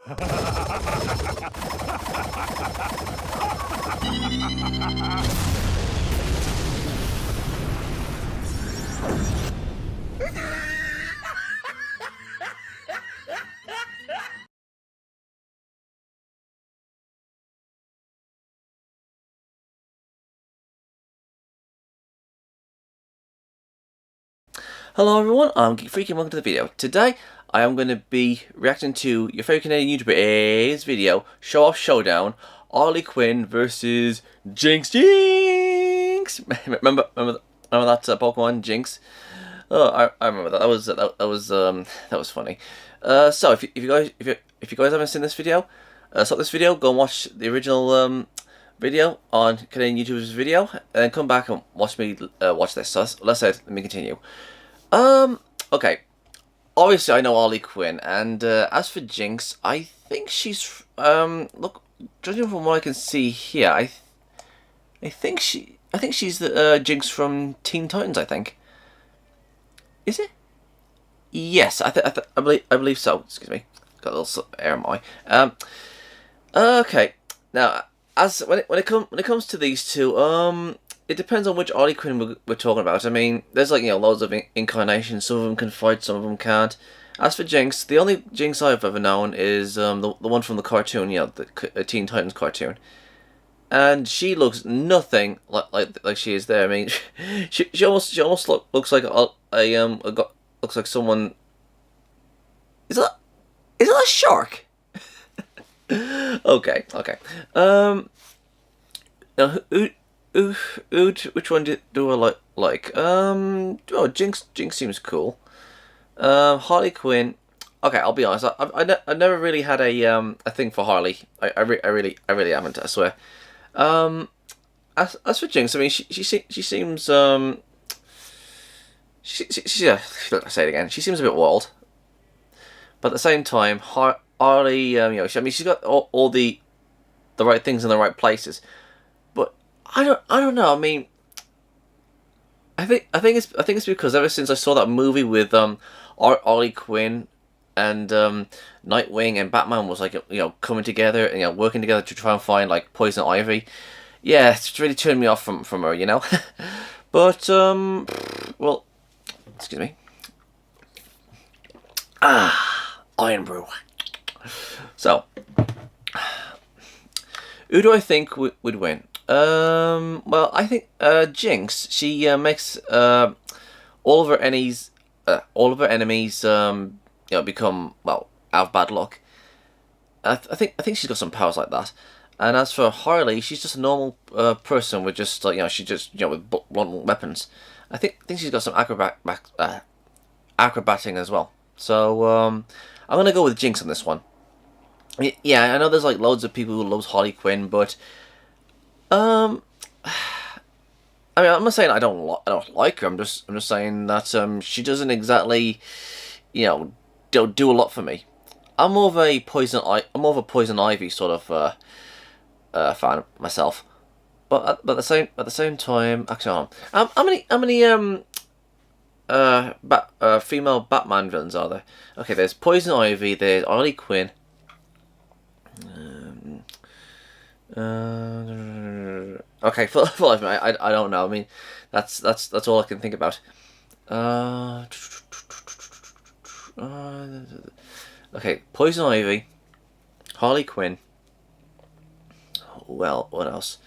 Hello everyone, I'm Geek Freak and welcome to the video. Today I am going to be reacting to your favourite Canadian YouTuber's video, Show Off Showdown, Harley Quinn versus Jinx. Remember that Pokemon Jinx? Oh, I remember that. That was funny. So if you guys haven't seen this video, stop this video, go and watch the original video on Canadian YouTuber's video, and then come back and watch me watch this. So let me continue. Okay. Obviously, I know Harley Quinn, and as for Jinx, I think she's look, judging from what I can see here, I think she's the Jinx from Teen Titans. I think. Is it? Yes, I believe so. Excuse me, got a little air in my eye. Okay. Now, when it comes to these two, it depends on which Harley Quinn we're talking about. I mean, there's like, loads of incarnations. Some of them can fight, some of them can't. As for Jinx, the only Jinx I've ever known is the one from the cartoon, the Teen Titans cartoon. And she looks nothing like she is there. I mean, she almost looks like looks like someone. Is that a shark? Okay. Now which one do I like? Oh, Jinx seems cool. Harley Quinn. Okay, I'll be honest. I never really had a thing for Harley. I really haven't. I swear. As for Jinx, I mean, she seems yeah. Let's say it again. She seems a bit wild, but at the same time, Harley. I mean, she's got all the right things in the right places. I don't know. I mean, I think it's because ever since I saw that movie with Harley Quinn and Nightwing and Batman was like coming together and working together to try and find like Poison Ivy. Yeah, it's really turned me off from her, But well, excuse me. Iron Brew. So, who do I think would win? Well, I think Jinx. She makes all of her enemies, become have bad luck. I think she's got some powers like that. And as for Harley, she's just a normal person with just she just with blunt weapons. I think she's got some acrobating as well. So I'm gonna go with Jinx on this one. Yeah, I know there's like loads of people who love Harley Quinn, but I mean, I'm not saying I don't like her. I'm just saying that she doesn't exactly, do a lot for me. I'm more of a Poison Ivy sort of fan myself. But at the same time, actually, how many female Batman villains are there? Okay, there's Poison Ivy. There's Harley Quinn. Okay, for life, mate, I don't know. I mean, that's all I can think about. Okay, Poison Ivy, Harley Quinn. Well, what else?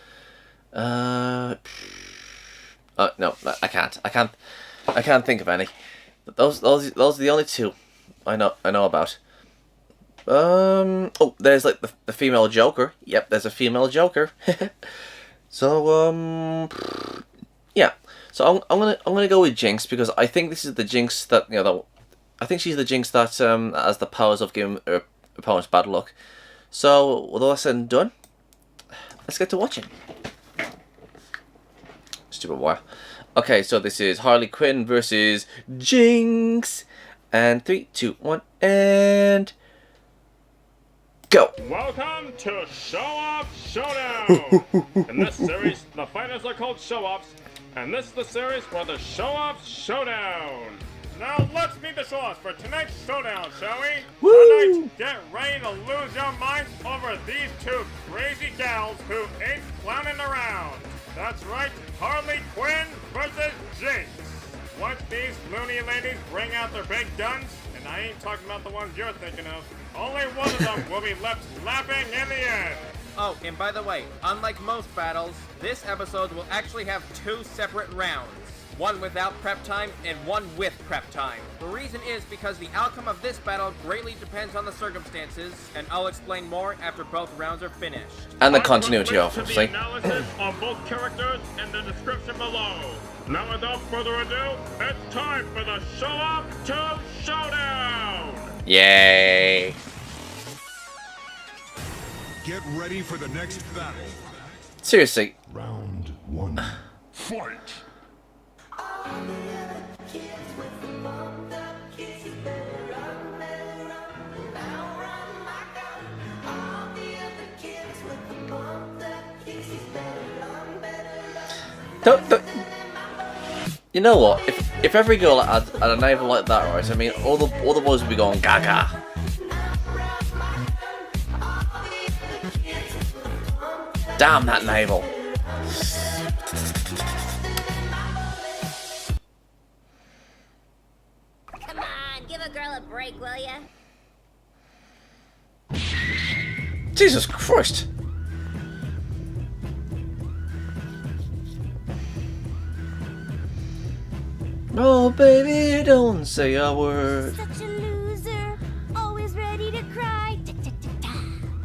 No, I can't think of any. But those are the only two I know about. Oh, there's like the female Joker. Yep, there's a female Joker. So yeah. So I'm gonna go with Jinx because I think this is the Jinx that I think she's the Jinx that has the powers of giving her opponents bad luck. So with all that said and done, let's get to watching. Stupid wire. Okay, so this is Harley Quinn versus Jinx, and 3, 2, 1, and go! Welcome to Show Off Showdown! In this series, the fighters are called Show Offs, and this is the series for the Show Off Showdown! Now let's begin! the show-offs for tonight's showdown, shall we? Woo! Tonight, get ready to lose your minds over these two crazy gals who ain't clowning around. That's right, Harley Quinn versus Jinx. Once these loony ladies bring out their big guns, and I ain't talking about the ones you're thinking of, only one of them will be left laughing in the end. Oh, and by the way, unlike most battles, this episode will actually have 2 separate rounds. One without prep time and one with prep time. The reason is because the outcome of this battle greatly depends on the circumstances, and I'll explain more after both rounds are finished. And the continuity, obviously. The analysis on both characters in the description below. Now without further ado, it's time for the Show Off to Showdown! Yay! Get ready for the next battle. Seriously. Round 1. Fight! Don't. You know what? If every girl had a navel like that, right? I mean, all the boys would be going gaga. Damn that navel. Come on, give a girl a break, will ya? Jesus Christ. Oh, baby, don't say a word. Such a loser, always ready to cry.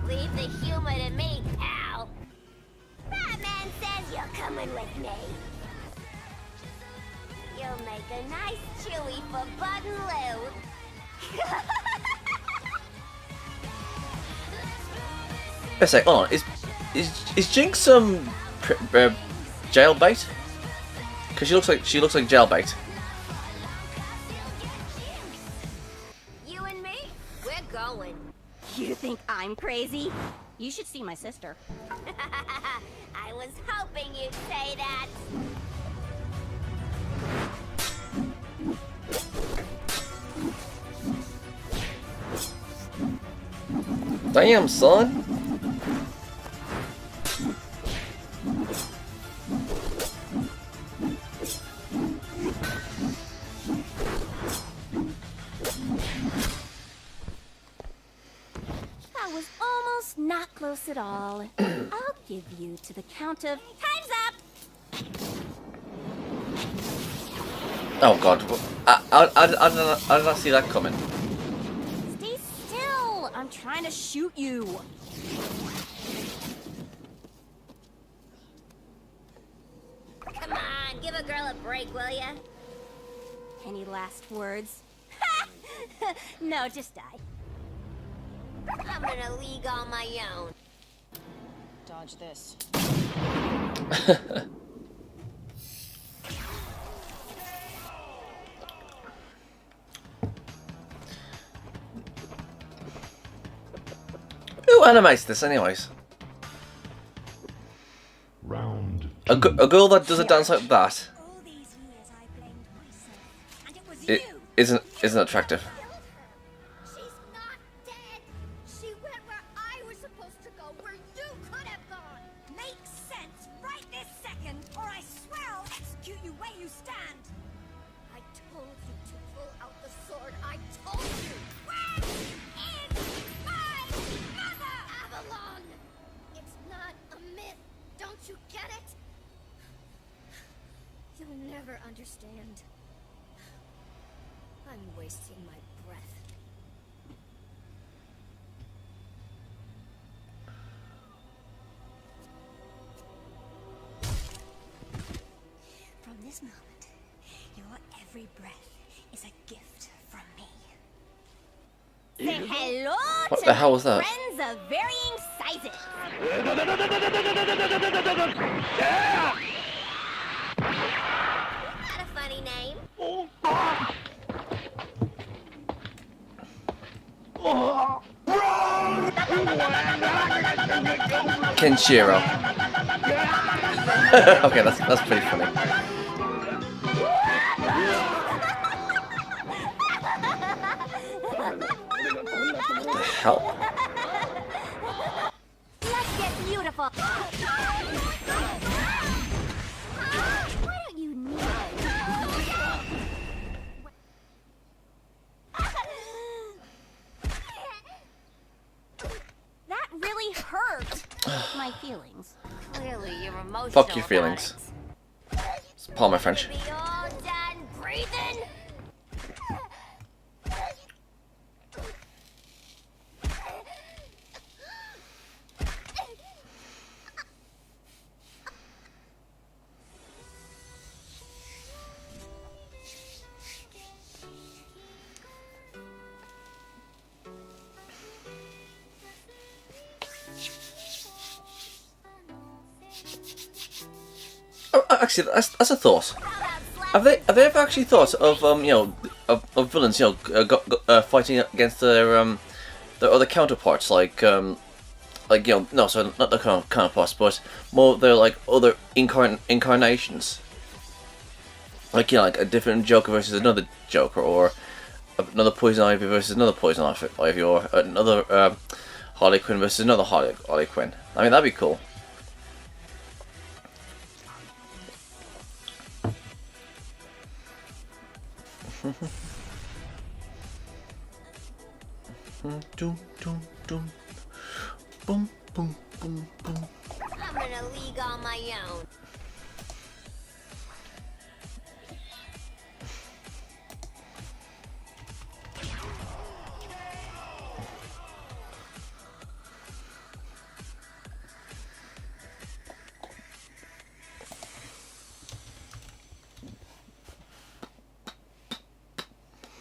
Leave the humor to me, pal. Batman says you're coming with me. You'll make a nice chewy for Bud and Lou. Let's say, hold on, is Jinx jailbait? Because she looks like jailbait. You and me, we're going. You think I'm crazy? You should see my sister. I was hoping you'd say that. Damn, son. That was almost not close at all. I'll give you to the count of time's up. Oh God, I did not see that coming. Stay still. I'm trying to shoot you. Come on, give a girl a break, will ya? Any last words? No, just die. I'm in a league on my own. Dodge this. Who animates this, anyways? Round A girl that does a dance like that All these years I blamed myself, and it was you. isn't attractive. She's not dead. She went where I was supposed to go, where you could have gone. Makes sense right this second, or I swear I'll execute you where you stand. I told you to pull out the sword. I told you. Where is my mother? Avalon. It's not a myth. Don't you get it? You'll never understand. I'm wasting my breath. From this moment, your every breath is a gift from me. Say hello What to the hell my was that? friends of varying sizes. Not a funny name. Kenshiro. Okay, that's pretty funny. What the hell? Let's get beautiful. Why don't you kneel? That really hurt. My feelings. Clearly, you're emotional. Fuck your feelings. It's Paul, my French. Be all done breathing. Oh, actually, that's a thought. Have they ever actually thought of of villains fighting against their other counterparts like no, so not the counterparts, but more their like other incarnations, like like a different Joker versus another Joker, or another Poison Ivy versus another Poison Ivy, or another Harley Quinn versus another Harley Quinn. I mean, that'd be cool. Doom, doom, doom. Boom, boom, boom, boom. I'm in a league on my own.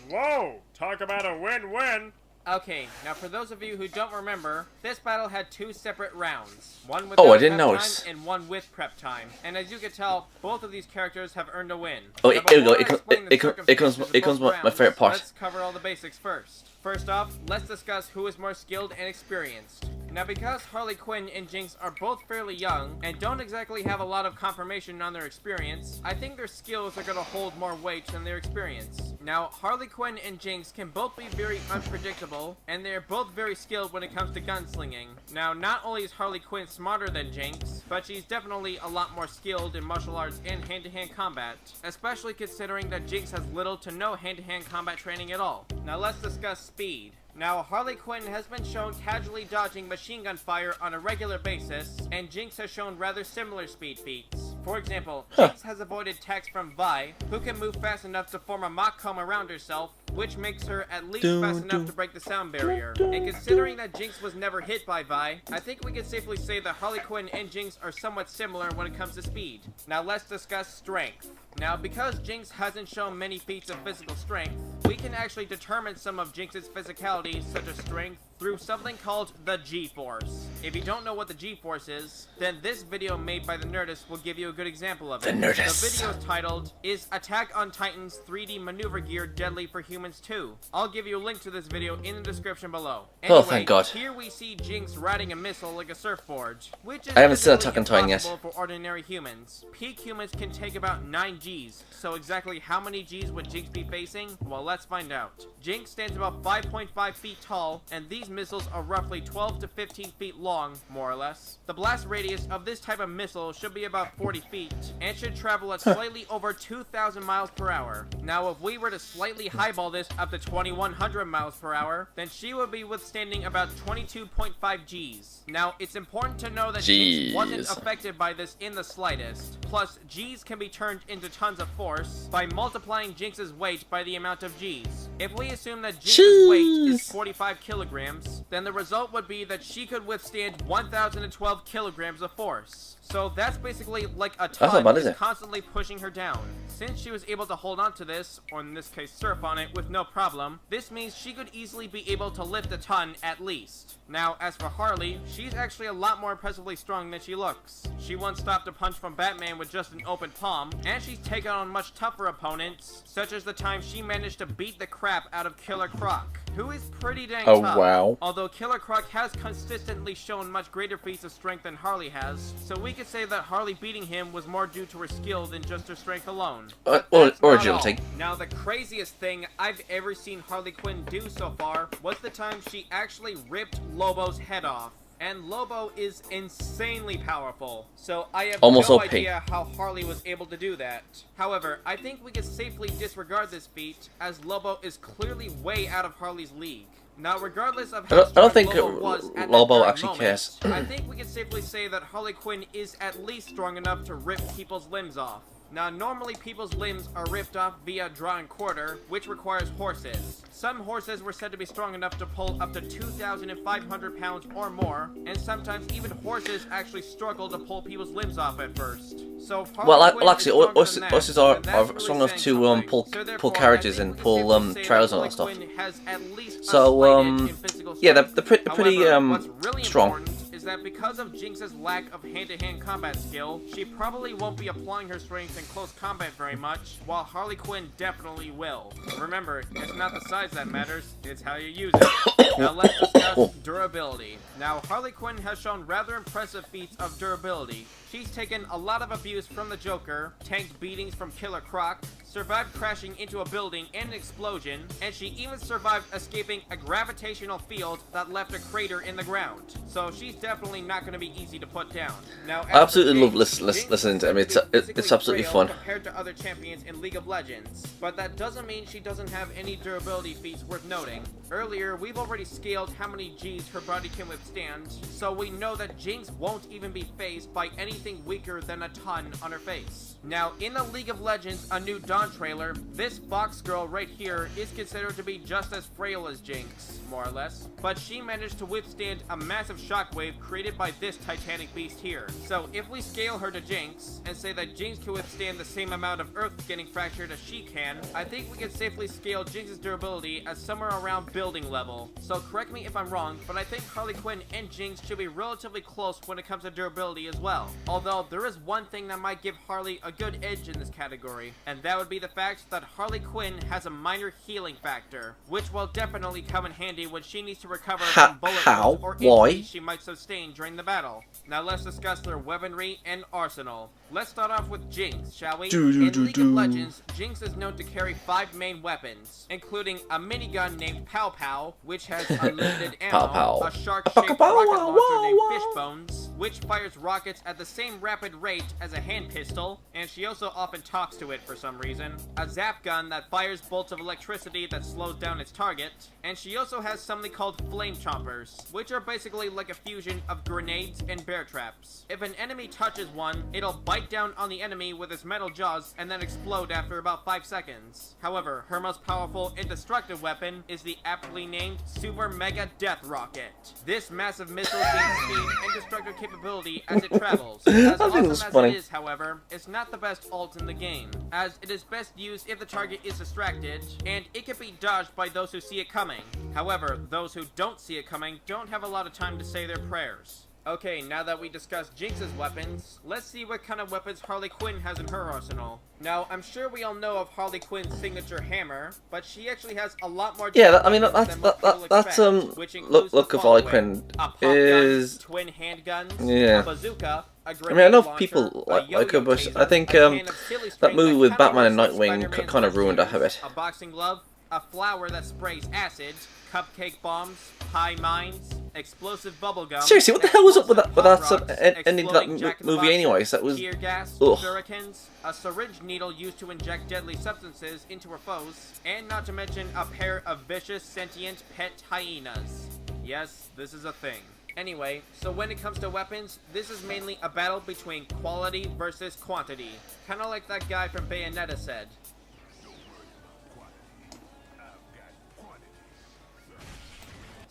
Whoa! Talk about a win-win. Okay, now for those of you who don't remember, this battle had 2 separate rounds. One with I didn't prep notice. time and one with prep time. And as you can tell, both of these characters have earned a win. Oh, Now, here we go. before I explain the circumstances It comes of both my favorite rounds, part. Let's cover all the basics first. First off, let's discuss who is more skilled and experienced. Now, because Harley Quinn and Jinx are both fairly young and don't exactly have a lot of confirmation on their experience, I think their skills are going to hold more weight than their experience. Now, Harley Quinn and Jinx can both be very unpredictable, and they're both very skilled when it comes to gunslinging. Now, not only is Harley Quinn smarter than Jinx, but she's definitely a lot more skilled in martial arts and hand-to-hand combat, especially considering that Jinx has little to no hand-to-hand combat training at all. Now, let's discuss speed. Now, Harley Quinn has been shown casually dodging machine gun fire on a regular basis, and Jinx has shown rather similar speed feats. For example, Jinx has avoided attacks from Vi, who can move fast enough to form a Mach comb around herself, which makes her at least fast enough to break the sound barrier. And considering that Jinx was never hit by Vi, I think we can safely say that Harley Quinn and Jinx are somewhat similar when it comes to speed. Now let's discuss strength. Now, because Jinx hasn't shown many feats of physical strength, we can actually determine some of Jinx's physicality, such as strength, through something called the G-Force. If you don't know what the G-Force is, then this video made by the Nerdist will give you a good example of it. The Nerdist. The video is titled, "Is Attack on Titan's 3D Maneuver Gear Deadly for Humans Too?" I'll give you a link to this video in the description below. Anyway, Thank God. Here we see Jinx riding a missile like a surfboard, which is I haven't seen physically Attack on Titan yet. impossible for ordinary humans. Peak humans can take about 9 Gs, so exactly how many Gs would Jinx be facing? Well, let's find out. Jinx stands about 5.5 feet tall, and these missiles are roughly 12 to 15 feet long, more or less. The blast radius of this type of missile should be about 40 feet, and should travel at slightly over 2,000 miles per hour. Now, if we were to slightly highball this up to 2,100 miles per hour, then she would be withstanding about 22.5 Gs. Now, it's important to know that Jinx wasn't Jeez. affected by this in the slightest. Plus, Gs can be turned into tons of force by multiplying Jinx's weight by the amount of Gs. If we assume that Jinx's weight is 45 kilograms, then the result would be that she could withstand 1,012 kilograms of force. So that's basically like a not ton bad, is is it? constantly pushing her down. Since she was able to hold on to this, or in this case surf on it, with no problem, this means she could easily be able to lift a ton at least. Now, as for Harley, she's actually a lot more impressively strong than she looks. She once stopped a punch from Batman with just an open palm, and she's taken on much tougher opponents, such as the time she managed to beat the crap out of Killer Croc. who is pretty dang Oh, tough. wow. Although Killer Croc has consistently shown much greater feats of strength than Harley has, so we could say that Harley beating him was more due to her skill than just her strength alone. But that's Or not agility. all. Now, the craziest thing I've ever seen Harley Quinn do so far was the time she actually ripped Lobo's head off. And Lobo is insanely powerful, so I have Almost no OP. idea how Harley was able to do that. However, I think we can safely disregard this feat, as Lobo is clearly way out of Harley's league. Now, regardless of how I don't strong think Lobo was at that Lobo very actually moment, cares. I think we can safely say that Harley Quinn is at least strong enough to rip people's limbs off. Now, normally people's limbs are ripped off via draw and quarter, which requires horses. Some horses were said to be strong enough to pull up to 2,500 pounds or more, and sometimes even horses actually struggle to pull people's limbs off at first. So, if Harley Quinn is actually, stronger horses than that, horses then are that's really strong enough saying to something. pull So therefore, pull carriages I and think we can pull safely say trailers that and all that stuff. Harley Quinn has at least a So slight edge in physical yeah, strength. they're pretty However, what's really strong. important is that because of Jinx's lack of hand-to-hand combat skill, she probably won't be applying her strength in close combat very much, while Harley Quinn definitely will. Remember, it's not the size that matters, it's how you use it. Now let's discuss durability. Now, Harley Quinn has shown rather impressive feats of durability. She's taken a lot of abuse from the Joker, tanked beatings from Killer Croc, survived crashing into a building and an explosion, and she even survived escaping a gravitational field that left a crater in the ground. So she's definitely not going to be easy to put down. Now, I absolutely love Jinx listening to him. is It's physically absolutely frail fun. compared to other champions in League of Legends, but that doesn't mean she doesn't have any durability feats worth noting. Earlier, we've already scaled how many G's her body can withstand, so we know that Jinx won't even be faced by anything weaker than a ton on her face. Now, in the League of Legends A New Dawn trailer, this Fox girl right here is considered to be just as frail as Jinx, more or less, but she managed to withstand a massive shockwave created by this titanic beast here. So if we scale her to Jinx, and say that Jinx can withstand the same amount of earth getting fractured as she can, I think we can safely scale Jinx's durability as somewhere around building level. So correct me if I'm wrong, but I think Harley Quinn and Jinx should be relatively close when it comes to durability as well. Although there is one thing that might give Harley a good edge in this category, and that would be the fact that Harley Quinn has a minor healing factor, which will definitely come in handy when she needs to recover from bullet how? wounds or Why? injuries she might sustain during the battle. Now let's discuss their weaponry and arsenal. Let's start off with Jinx, shall we? In League of Legends, Jinx is known to carry 5 main weapons, including a minigun named Pow Pow, which has unlimited ammo, Pow Pow. a shark-shaped rocket launcher named Fishbones, which fires rockets at the same rapid rate as a hand pistol, and she also often talks to it for some reason, a zap gun that fires bolts of electricity that slows down its target, and she also has something called flame chompers, which are basically like a fusion of grenades and bear traps. If an enemy touches one, it'll bite down on the enemy with its metal jaws and then explode after about 5 seconds. However, her most powerful and destructive weapon is the aptly named Super Mega Death Rocket. This massive missile gains speed and destructive capability as it travels. As awesome as it is, however, it's not the best ult in the game, as it is best used if the target is distracted, and it can be dodged by those who see it coming. However, those who don't see it coming don't have a lot of time to say their prayers. Okay, now that we discussed Jinx's weapons, let's see what kind of weapons Harley Quinn has in her arsenal. Now, I'm sure we all know of Harley Quinn's signature hammer, but she actually has a lot more Yeah, I mean weapons than most people that's expect, which includes look the of Harley following: Quinn a pop is gun, twin handguns, yeah. a bazooka, a I grenade mean, I know launcher, people a like yo-yo her, but taser, I think a can of silly that string movie with kinda Batman and looks like Nightwing Spider-Man's kind of ruined that tattoos, habit. a boxing glove, a flower that sprays acid, cupcake bombs, pie mines, explosive bubblegum. Seriously, what the hell was up with that explosive ending to that exploding Jack in the movie Box, anyways? That was tear gas, ugh. shurikens, a syringe needle used to inject deadly substances into her foes, and not to mention a pair of vicious sentient pet hyenas. Yes, this is a thing. Anyway, so when it comes to weapons, this is mainly a battle between quality versus quantity. Kinda like that guy from Bayonetta said.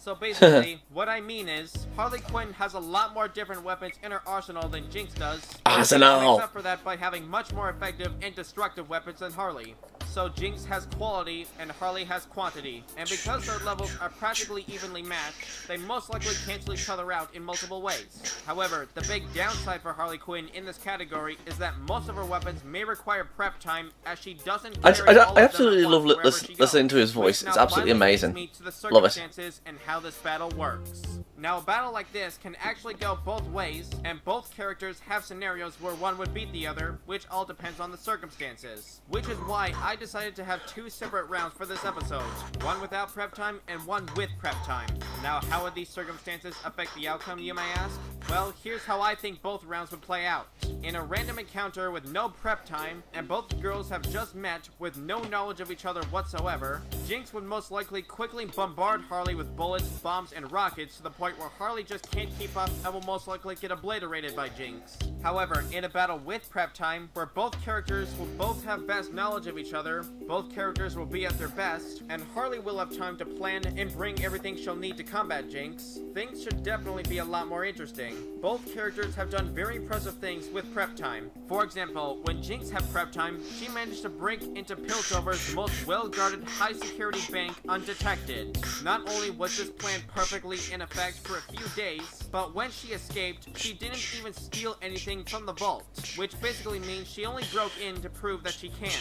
So basically, what I mean is, Harley Quinn has a lot more different weapons in her arsenal than Jinx does. Arsenal! Makes up for that by having much more effective and destructive weapons than Harley. so Jinx has quality and Harley has quantity. And because their levels are practically evenly matched, they most likely cancel each other out in multiple ways. However, the big downside for Harley Quinn in this category is that most of her weapons may require prep time, as she doesn't carry all of them I absolutely at love once wherever she listening goes, to his voice. which It's now absolutely finally brings amazing. me to the Love it. circumstances and how this battle works. Now, a battle like this can actually go both ways, and both characters have scenarios where one would beat the other, which all depends on the circumstances. Which is why I decided to have two separate rounds for this episode, one without prep time and one with prep time. Now, how would these circumstances affect the outcome, you may ask? Well, here's how I think both rounds would play out. In a random encounter with no prep time, and both girls have just met with no knowledge of each other whatsoever, Jinx would most likely quickly bombard Harley with bullets, bombs, and rockets to the point where Harley just can't keep up and will most likely get obliterated by Jinx. However, in a battle with prep time, where both characters will both have vast knowledge of each other, both characters will be at their best, and Harley will have time to plan and bring everything she'll need to combat Jinx, things should definitely be a lot more interesting. Both characters have done very impressive things with prep time. For example, when Jinx had prep time, she managed to break into Piltover's most well-guarded high-security bank undetected. Not only was this plan perfectly in effect for a few days, but when she escaped, she didn't even steal anything from the vault, which basically means she only broke in to prove that she can.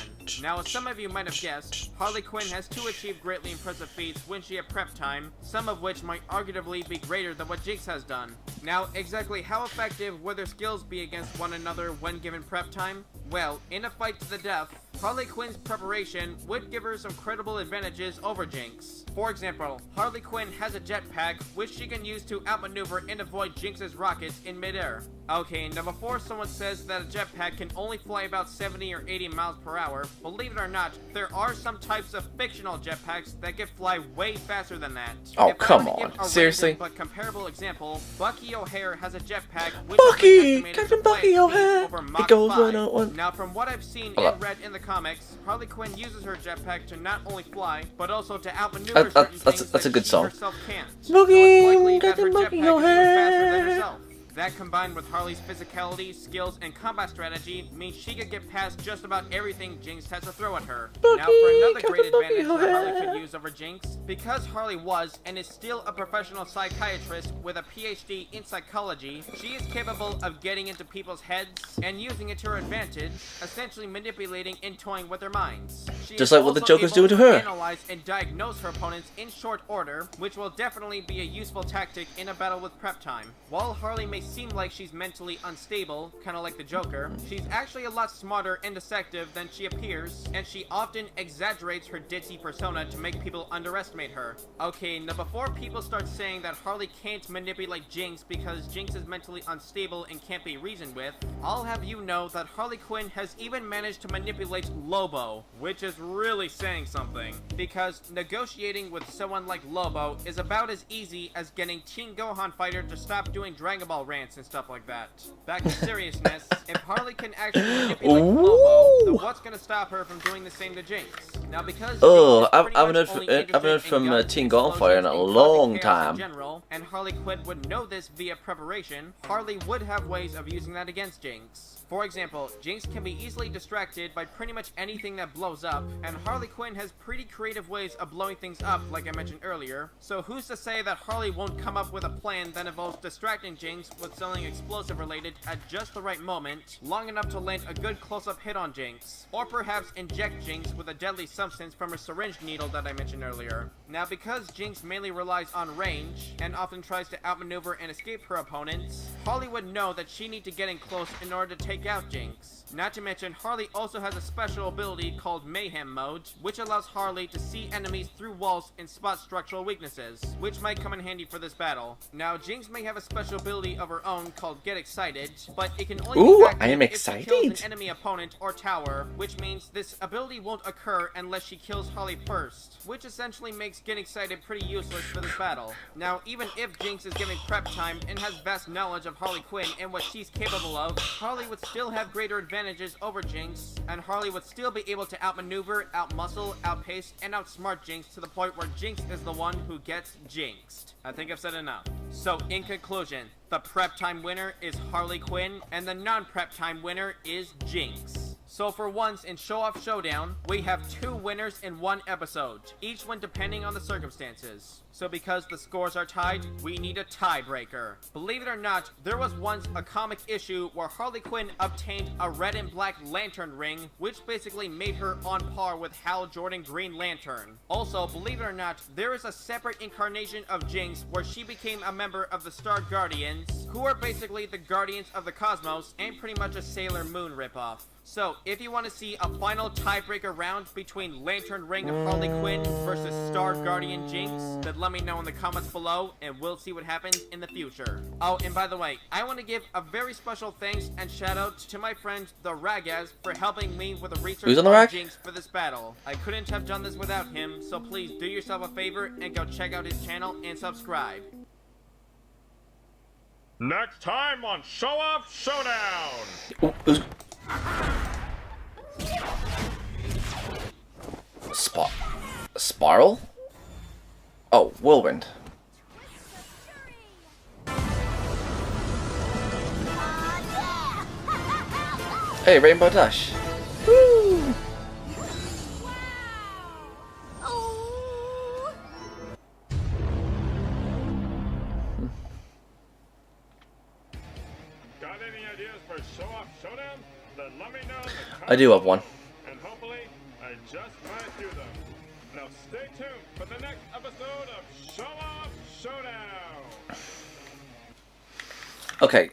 Now, as some of you might have guessed, Harley Quinn has two achieved greatly impressive feats when she had prep time, some of which might arguably be greater than what Jinx has done. Now, exactly how effective would their skills be against one another when given prep time? Well, in a fight to the death, Harley Quinn's preparation would give her some credible advantages over Jinx. For example, Harley Quinn has a jetpack which she can use to outmaneuver and avoid Jinx's rockets in midair. Okay, now before someone says that a jetpack can only fly about 70 or 80 miles per hour, believe it or not, there are some types of fictional jetpacks that can fly way faster than that. Oh, If I come were to give on. a Seriously? random but comparable example, Bucky O'Hare has a jetpack which Bucky! is estimated Captain to fly Bucky at speeds O'Hare! over He Mach goes 5. 101. Now, from what I've seen Hold and up. read in the comics, Harley Quinn uses her jetpack to not only fly, but also to outmaneuver certain things that's a that good she song. herself can't. Bucky, So it's likely that her Captain Bucky jetpack is even O'Hare. faster than herself. That combined with Harley's physicality, skills, and combat strategy means she could get past just about everything Jinx has to throw at her. Now for another great advantage that Harley could use over Jinx, because Harley was and is still a professional psychiatrist with a PhD in psychology, she is capable of getting into people's heads and using it to her advantage, essentially manipulating and toying with their minds. She Just is like what the also Joker's able doing to her. Analyze and diagnose her opponents in short order, which will definitely be a useful tactic in a battle with prep time. While Harley may seem like she's mentally unstable, kind of like the Joker, she's actually a lot smarter and deceptive than she appears, and she often exaggerates her ditzy persona to make people underestimate her. Okay, now before people start saying that Harley can't manipulate Jinx because Jinx is mentally unstable and can't be reasoned with, I'll have you know that Harley Quinn has even managed to manipulate Lobo, which is really saying something, because negotiating with someone like Lobo is about as easy as getting Teen Gohan Fighter to stop doing Dragon Ball rants and stuff like that. Back to seriousness, if Harley can actually manipulate Lobo, then what's gonna stop her from doing the same to Jinx? Now because I haven't heard from Teen Gohan Fighter in a long time. General, and Harley Quinn would know this via preparation, Harley would have ways of using that against Jinx. For example, Jinx can be easily distracted by pretty much anything that blows up, and Harley Quinn has pretty creative ways of blowing things up like I mentioned earlier, so who's to say that Harley won't come up with a plan that involves distracting Jinx with something explosive related at just the right moment, long enough to land a good close-up hit on Jinx, or perhaps inject Jinx with a deadly substance from her syringe needle that I mentioned earlier. Now because Jinx mainly relies on range, and often tries to outmaneuver and escape her opponents, Harley would know that she needs to get in close in order to take out Jinx. Not to mention, Harley also has a special ability called Mayhem Mode, which allows Harley to see enemies through walls and spot structural weaknesses, which might come in handy for this battle. Now, Jinx may have a special ability of her own called Get Excited, but it can only be active I am if she kills excited. an enemy opponent or tower, which means this ability won't occur unless she kills Harley first, which essentially makes Get Excited pretty useless for this battle. Now, even if Jinx is given prep time and has vast knowledge of Harley Quinn and what she's capable of, Harley would still have greater advantages over Jinx, and Harley would still be able to outmaneuver, outmuscle, outpace, and outsmart Jinx to the point where Jinx is the one who gets jinxed. I think I've said enough. So, in conclusion, the prep time winner is Harley Quinn, and the non-prep time winner is Jinx. So for once in Show Off Showdown, we have 2 winners in 1 episode, each one depending on the circumstances. So because the scores are tied, we need a tiebreaker. Believe it or not, there was once a comic issue where Harley Quinn obtained a red and black lantern ring, which basically made her on par with Hal Jordan Green Lantern. Also, believe it or not, there is a separate incarnation of Jinx where she became a member of the Star Guardians, who are basically the Guardians of the Cosmos and pretty much a Sailor Moon ripoff. So, if you want to see a final tiebreaker round between Lantern Ring Harley Quinn versus Star Guardian Jinx, then let me know in the comments below, and we'll see what happens in the future. Oh, and by the way, I want to give a very special thanks and shout out to my friend, the Ragaz, for helping me with the research on Jinx for this battle. I couldn't have done this without him, so please do yourself a favor and go check out his channel and subscribe. Next time on Show Off Showdown! Spiral? Oh, Whirlwind. Hey, Rainbow Dash. Woo! Got any ideas for Show Off Showdown? Then let me know in the comments I do have one. and hopefully I just might do them. Now stay tuned for the next episode of Show Off Showdown! Okay,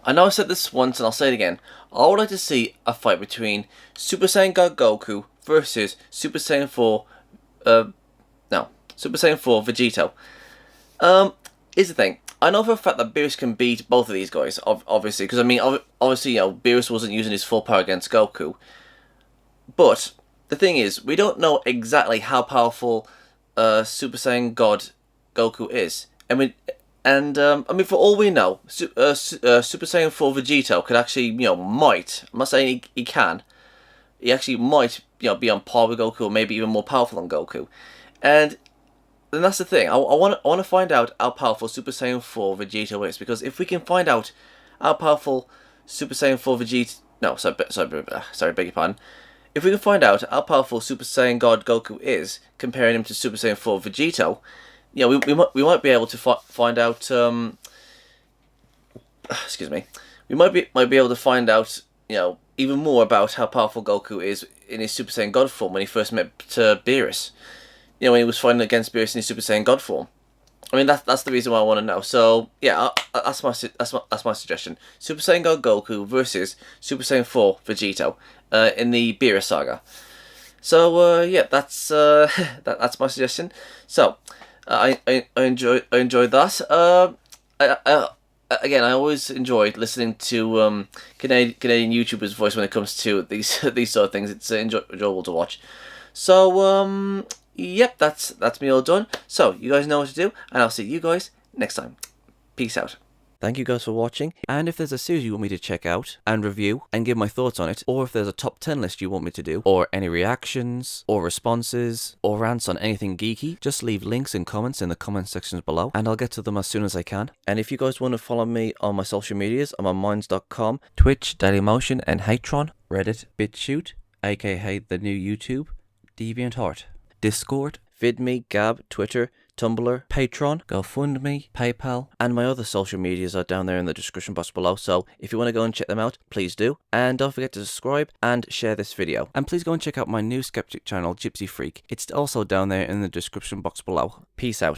I know I said this once and I'll say it again. I would like to see a fight between Super Saiyan God Goku versus Super Saiyan 4, Super Saiyan 4 Vegito. Here's the thing. I know for a fact that Beerus can beat both of these guys, obviously, because I mean, obviously, you know, Beerus wasn't using his full power against Goku. But the thing is, we don't know exactly how powerful Super Saiyan God Goku is. I mean, for all we know, Super Saiyan 4 Vegito could actually, you know, might. I'm not saying he can. He actually might, you know, be on par with Goku, or maybe even more powerful than Goku. And then that's the thing. I want to find out how powerful Super Saiyan 4 Vegito is, because if we can find out how powerful Super Saiyan 4 Vegito, beg your pardon. If we can find out how powerful Super Saiyan God Goku is, comparing him to Super Saiyan 4 Vegito, you know, we might be able to find out. Excuse me. We might be able to find out, you know, even more about how powerful Goku is in his Super Saiyan God form when he first met Beerus. You know, when he was fighting against Beerus in his Super Saiyan God form. I mean, that's the reason why I want to know. So yeah, that's my suggestion. Super Saiyan God Goku versus Super Saiyan 4 Vegito in the Beerus saga. So yeah, that's my suggestion. So I enjoyed that. Again, I always enjoyed listening to Canadian YouTubers' voice when it comes to these sort of things. It's enjoyable to watch. So yep, that's me all done. So you guys know what to do, and I'll see you guys next time. Peace out. Thank you guys for watching, and if there's a series you want me to check out and review and give my thoughts on it, or if there's a top 10 list you want me to do, or any reactions, or responses, or rants on anything geeky, just leave links and comments in the comment sections below, and I'll get to them as soon as I can. And if you guys want to follow me on my social medias, I'm on minds.com, Twitch, Dailymotion, and Hatron, Reddit, BitChute, aka the new YouTube, DeviantArt, Discord, VidMe, Gab, Twitter, Tumblr, Patreon, GoFundMe, PayPal, and my other social medias are down there in the description box below, so if you want to go and check them out, please do. And don't forget to subscribe and share this video. And please go and check out my new skeptic channel, Gypsy Freak. It's also down there in the description box below. Peace out.